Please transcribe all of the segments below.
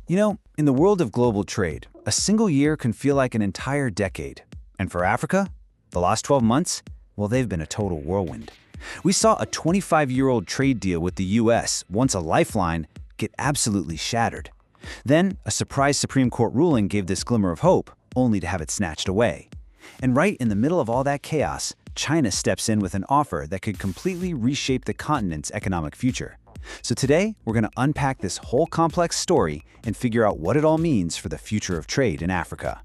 You know, in the world of global trade, a single year can feel like an entire decade. And for Africa, the last 12 months, well, they've been a total whirlwind. We saw a 25-year-old trade deal with the US, once a lifeline, get absolutely shattered. Then, a surprise Supreme Court ruling gave this glimmer of hope, only to have it snatched away. And right in the middle of all that chaos, China steps in with an offer that could completely reshape the continent's economic future. So today, we're going to unpack this whole complex story and figure out what it all means for the future of trade in Africa.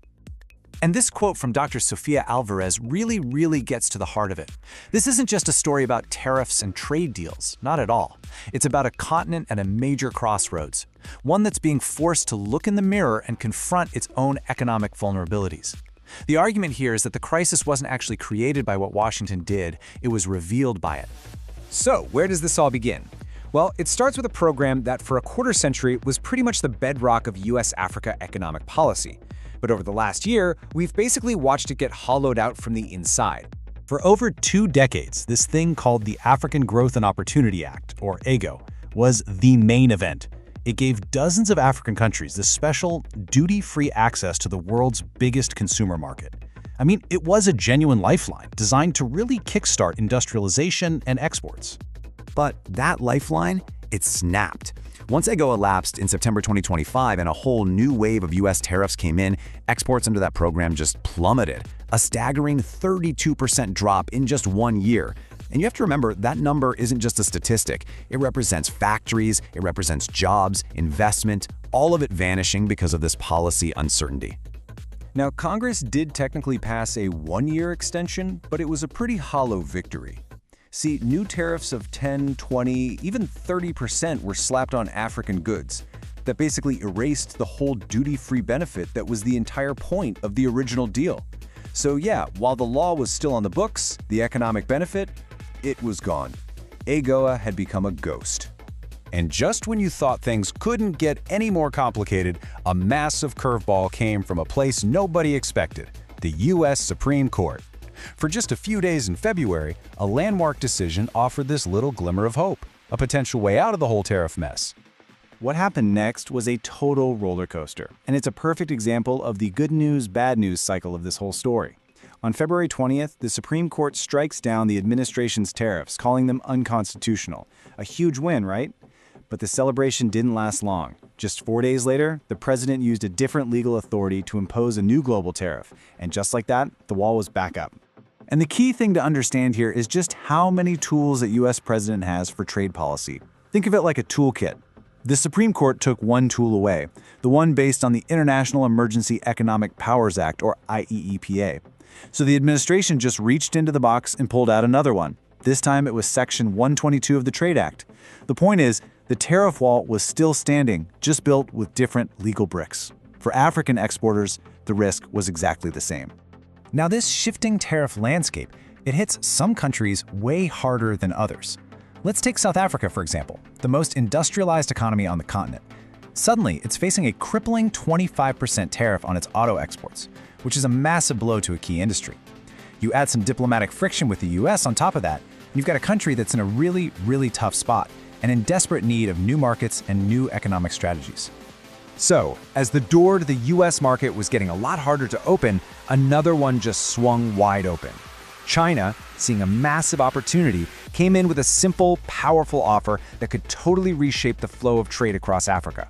And this quote from Dr. Sofia Alvarez really gets to the heart of it. This isn't just a story about tariffs and trade deals, not at all. It's about a continent at a major crossroads, one that's being forced to look in the mirror and confront its own economic vulnerabilities. The argument here is that the crisis wasn't actually created by what Washington did, it was revealed by it. So, where does this all begin? Well, it starts with a program that for a quarter century was pretty much the bedrock of US-Africa economic policy. But over the last year, we've basically watched it get hollowed out from the inside. For over 2 decades, this thing called the African Growth and Opportunity Act, or AGOA, was the main event. It gave dozens of African countries this special, duty-free access to the world's biggest consumer market. I mean, it was a genuine lifeline designed to really kickstart industrialization and exports. But that lifeline, it snapped. Once AGOA lapsed in September 2025 and a whole new wave of US tariffs came in, exports under that program just plummeted, a staggering 32% drop in just 1 year. And you have to remember, that number isn't just a statistic. It represents factories, it represents jobs, investment, all of it vanishing because of this policy uncertainty. Now, Congress did technically pass a 1-year extension, but it was a pretty hollow victory. See, new tariffs of 10, 20, even 30% were slapped on African goods. That basically erased the whole duty-free benefit that was the entire point of the original deal. So yeah, while the law was still on the books, the economic benefit, it was gone. AGOA had become a ghost. And just when you thought things couldn't get any more complicated, a massive curveball came from a place nobody expected, the US Supreme Court. For just a few days in February, a landmark decision offered this little glimmer of hope, a potential way out of the whole tariff mess. What happened next was a total roller coaster, and it's a perfect example of the good news, bad news cycle of this whole story. On February 20th, the Supreme Court strikes down the administration's tariffs, calling them unconstitutional. A huge win, right? But the celebration didn't last long. Just 4 days later, the president used a different legal authority to impose a new global tariff, and just like that, the wall was back up. And the key thing to understand here is just how many tools the US president has for trade policy. Think of it like a toolkit. The Supreme Court took one tool away, the one based on the International Emergency Economic Powers Act, or IEEPA. So the administration just reached into the box and pulled out another one. This time it was Section 122 of the Trade Act. The point is, the tariff wall was still standing, just built with different legal bricks. For African exporters, the risk was exactly the same. Now, this shifting tariff landscape, it hits some countries way harder than others. Let's take South Africa, for example, the most industrialized economy on the continent. Suddenly, it's facing a crippling 25% tariff on its auto exports, which is a massive blow to a key industry. You add some diplomatic friction with the US on top of that, and you've got a country that's in a really tough spot and in desperate need of new markets and new economic strategies. So, as the door to the US market was getting a lot harder to open, another one just swung wide open. China, seeing a massive opportunity, came in with a simple, powerful offer that could totally reshape the flow of trade across Africa.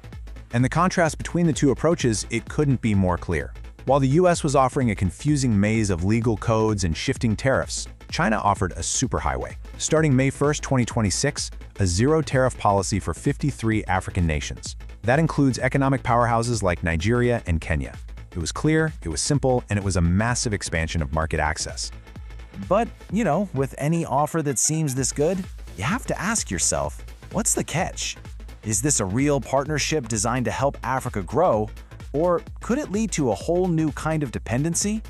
And the contrast between the two approaches, it couldn't be more clear. While the US was offering a confusing maze of legal codes and shifting tariffs, China offered a superhighway. Starting May 1, 2026, a zero-tariff policy for 53 African nations. That includes economic powerhouses like Nigeria and Kenya. It was clear, it was simple, and it was a massive expansion of market access. But, you know, with any offer that seems this good, you have to ask yourself, what's the catch? Is this a real partnership designed to help Africa grow, or could it lead to a whole new kind of dependency?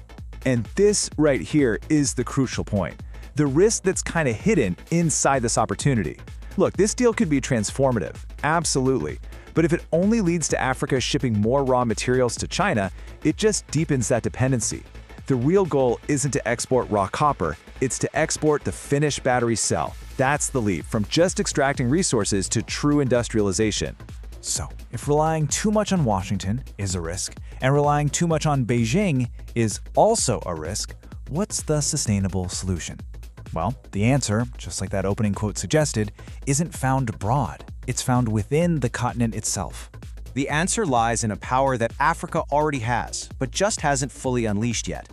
And this right here is the crucial point. The risk that's kind of hidden inside this opportunity. Look, this deal could be transformative, absolutely. But if it only leads to Africa shipping more raw materials to China, it just deepens that dependency. The real goal isn't to export raw copper, it's to export the finished battery cell. That's the leap from just extracting resources to true industrialization. So, if relying too much on Washington is a risk, and relying too much on Beijing is also a risk, what's the sustainable solution? Well, the answer, just like that opening quote suggested, isn't found abroad. It's found within the continent itself. The answer lies in a power that Africa already has, but just hasn't fully unleashed yet.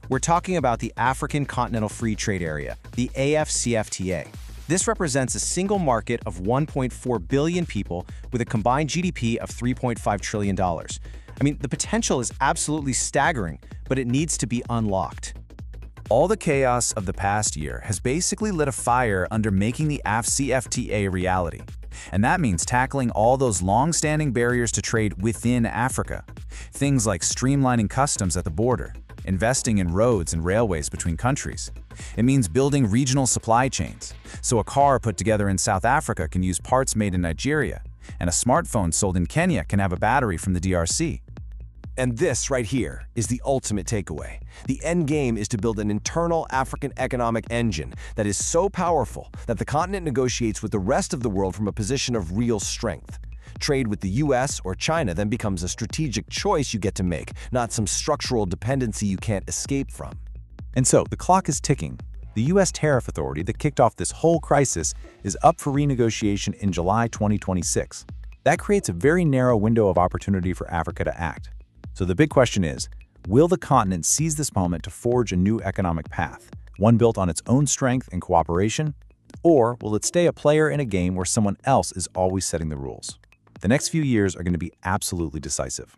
We're talking about the African Continental Free Trade Area, the AFCFTA. This represents a single market of 1.4 billion people with a combined GDP of $3.5 trillion. I mean, the potential is absolutely staggering, but it needs to be unlocked. All the chaos of the past year has basically lit a fire under making the AFCFTA a reality. And that means tackling all those long-standing barriers to trade within Africa. Things like streamlining customs at the border, investing in roads and railways between countries. It means building regional supply chains, so a car put together in South Africa can use parts made in Nigeria, and a smartphone sold in Kenya can have a battery from the DRC. And this right here is the ultimate takeaway. The end game is to build an internal African economic engine that is so powerful that the continent negotiates with the rest of the world from a position of real strength. Trade with the US or China then becomes a strategic choice you get to make, not some structural dependency you can't escape from. And so, the clock is ticking. The U.S. Tariff Authority that kicked off this whole crisis is up for renegotiation in July 2026. That creates a very narrow window of opportunity for Africa to act. So the big question is, will the continent seize this moment to forge a new economic path, one built on its own strength and cooperation? Or will it stay a player in a game where someone else is always setting the rules? The next few years are going to be absolutely decisive.